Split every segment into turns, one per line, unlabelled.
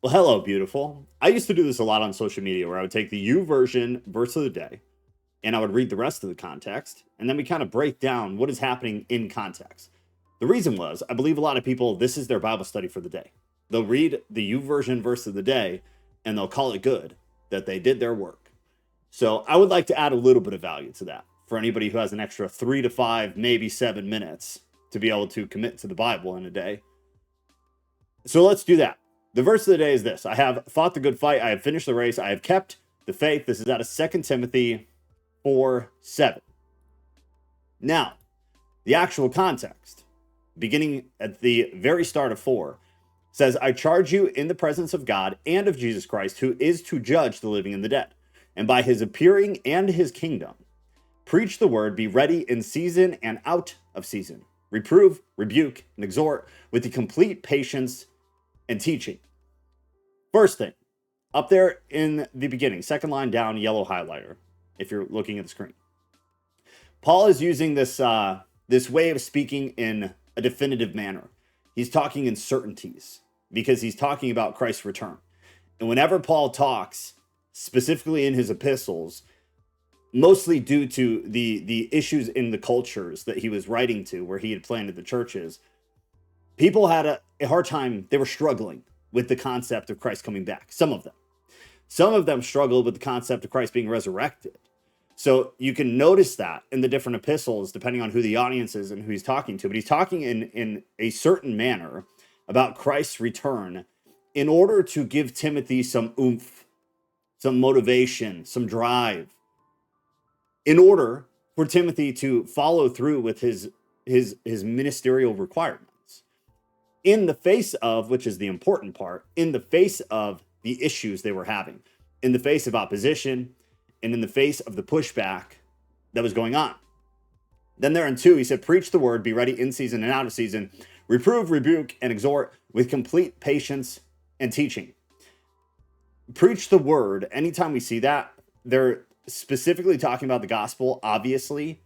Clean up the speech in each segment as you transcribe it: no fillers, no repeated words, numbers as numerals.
Well, hello, beautiful. I used to do this a lot on social media where I would take the YouVersion verse of the day and I would read the rest of the context, and then we kind of break down what is happening in context. The reason was, I believe a lot of people, this is their Bible study for the day. They'll read the YouVersion verse of the day and they'll call it good that they did their work. So I would like to add a little bit of value to that for anybody who has an extra 3 to 5, maybe 7 minutes to be able to commit to the Bible in a day. So let's do that. The verse of the day is this: I have fought the good fight, I have finished the race, I have kept the faith. This is out of 2 Timothy 4:7. Now, the actual context, beginning at the very start of 4, says, I charge you in the presence of God and of Jesus Christ, who is to judge the living and the dead, and by his appearing and his kingdom, preach the word, be ready in season and out of season. Reprove, rebuke, and exhort with the complete patience and teaching. First thing, up there in the beginning, second line down, yellow highlighter, if you're looking at the screen. Paul is using this way of speaking in a definitive manner. He's talking in certainties because he's talking about Christ's return. And whenever Paul talks, specifically in his epistles, mostly due to the issues in the cultures that he was writing to, where he had planted the churches, people had a hard time. They were struggling with the concept of Christ coming back. Some of them struggled with the concept of Christ being resurrected. So you can notice that in the different epistles, depending on who the audience is and who he's talking to. But he's talking in a certain manner about Christ's return in order to give Timothy some oomph, some motivation, some drive, in order for Timothy to follow through with his ministerial requirements. In the face of, which is the important part, in the face of the issues they were having, in the face of opposition, and in the face of the pushback that was going on. Then there in 2, he said, preach the word, be ready in season and out of season, reprove, rebuke, and exhort with complete patience and teaching. Preach the word, anytime we see that, they're specifically talking about the gospel, obviously.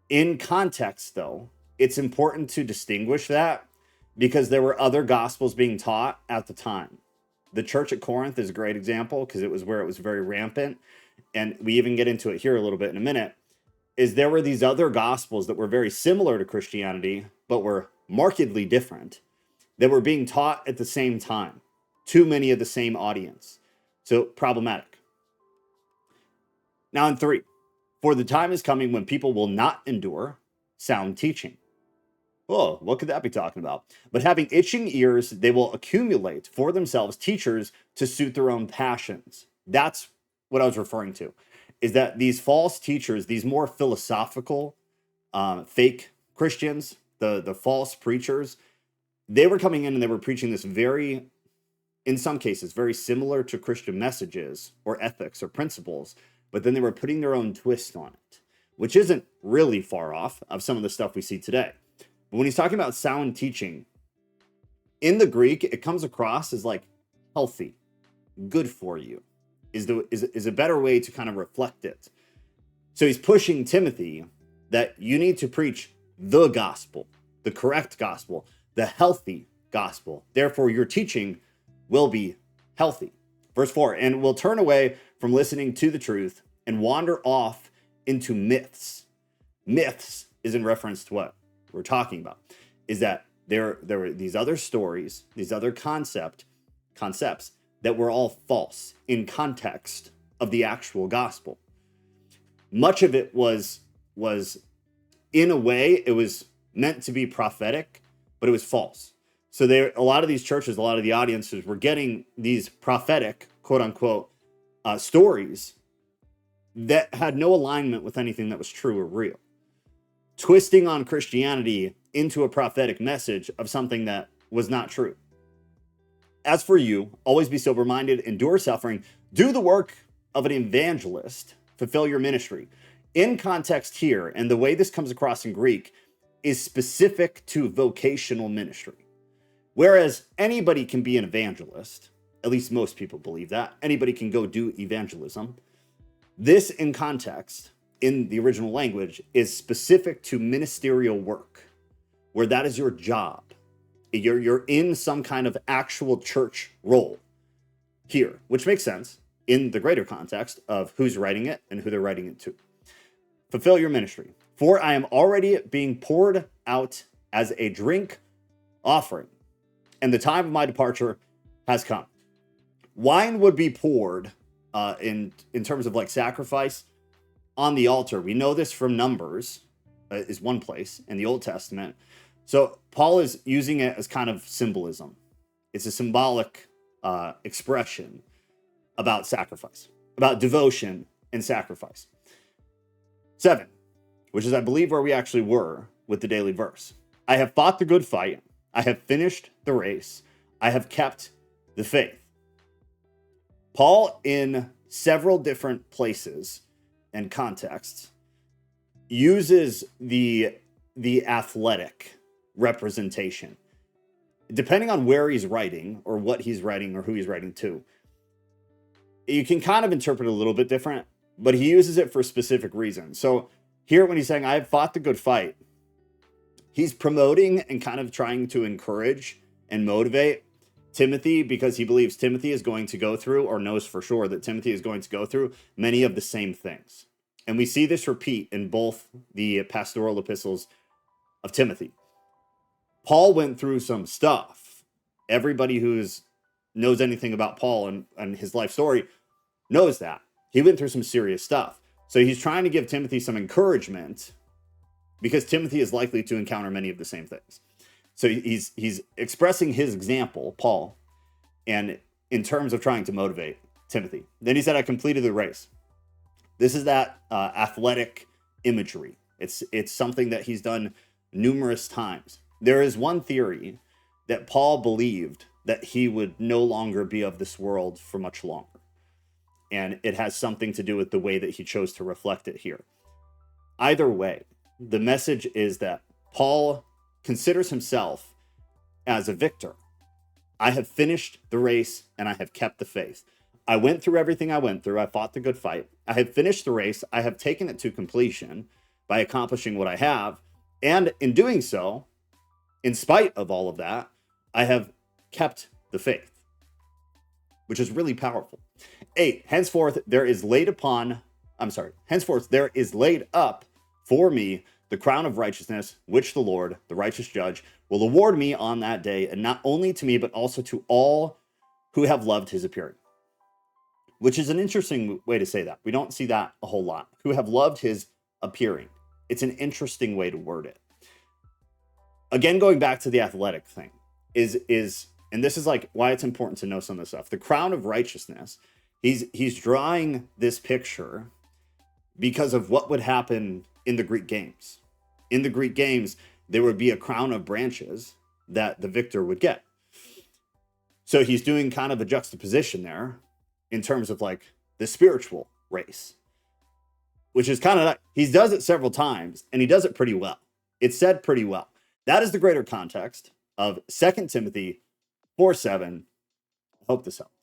In context, though, it's important to distinguish that because there were other gospels being taught at the time. The church at Corinth is a great example because it was where it was very rampant. And we even get into it here a little bit in a minute, is there were these other gospels that were very similar to Christianity, but were markedly different, that were being taught at the same time, to many of the same audience. So problematic. Now in 3, for the time is coming when people will not endure sound teaching. Oh, what could that be talking about? But having itching ears, they will accumulate for themselves teachers to suit their own passions. That's what I was referring to, is that these false teachers, these more philosophical, fake Christians, the false preachers, they were coming in and they were preaching this very, in some cases, very similar to Christian messages or ethics or principles, but then they were putting their own twist on it, which isn't really far off of some of the stuff we see today. But when he's talking about sound teaching, in the Greek, it comes across as like healthy, good for you, is a better way to kind of reflect it. So he's pushing Timothy that you need to preach the gospel, the correct gospel, the healthy gospel. Therefore, your teaching will be healthy. Verse 4, and will turn away from listening to the truth and wander off into myths. Myths is in reference to what we're talking about, is that there were these other stories, these other concepts that were all false in context of the actual gospel. Much of it was in a way, it was meant to be prophetic, but it was false. So a lot of these churches, a lot of the audiences were getting these prophetic, quote unquote, stories that had no alignment with anything that was true or real, twisting on Christianity into a prophetic message of something that was not true. As for you, always be sober-minded, endure suffering, do the work of an evangelist, fulfill your ministry. In context here, and the way this comes across in Greek, is specific to vocational ministry. Whereas anybody can be an evangelist, at least most people believe that. Anybody can go do evangelism. This, in context, in the original language, is specific to ministerial work, where that is your job. You're in some kind of actual church role here, which makes sense in the greater context of who's writing it and who they're writing it to. Fulfill your ministry, for I am already being poured out as a drink offering, and the time of my departure has come. Wine would be poured in terms of like sacrifice on the altar. We know this from Numbers, is one place in the Old Testament. So Paul is using it as kind of symbolism. It's a symbolic expression about sacrifice, about devotion and sacrifice. 7, which is, I believe, where we actually were with the daily verse. I have fought the good fight. I have finished the race. I have kept the faith. Paul, in several different places and contexts, uses the athletic representation. Depending on where he's writing or what he's writing or who he's writing to, you can kind of interpret it a little bit different, but he uses it for specific reasons. So here, when he's saying, I have fought the good fight, he's promoting and kind of trying to encourage and motivate Timothy, because he believes Timothy is going to go through, or knows for sure that Timothy is going to go through, many of the same things. And we see this repeat in both the pastoral epistles of Timothy. Paul went through some stuff. Everybody who knows anything about Paul and his life story knows that. He went through some serious stuff. So he's trying to give Timothy some encouragement, because Timothy is likely to encounter many of the same things. So he's expressing his example, Paul, and in terms of trying to motivate Timothy. Then he said, I completed the race. This is that athletic imagery. It's something that he's done numerous times. There is one theory that Paul believed that he would no longer be of this world for much longer. And it has something to do with the way that he chose to reflect it here. Either way, the message is that Paul considers himself as a victor. I have finished the race and I have kept the faith. I went through everything I went through. I fought the good fight. I have finished the race. I have taken it to completion by accomplishing what I have. And in doing so, in spite of all of that, I have kept the faith, which is really powerful. 8, henceforth there is laid up for me the crown of righteousness, which the Lord, the righteous judge, will award me on that day, and not only to me, but also to all who have loved his appearing. Which is an interesting way to say that. We don't see that a whole lot. Who have loved his appearing. It's an interesting way to word it. Again, going back to the athletic thing, and this is like why it's important to know some of this stuff. The crown of righteousness, he's drawing this picture because of what would happen in the Greek games. In the Greek games, there would be a crown of branches that the victor would get. So he's doing kind of a juxtaposition there in terms of like the spiritual race, which is kind of, he does it several times and he does it pretty well. It's said pretty well. That is the greater context of 2 Timothy 4:7. I hope this helps.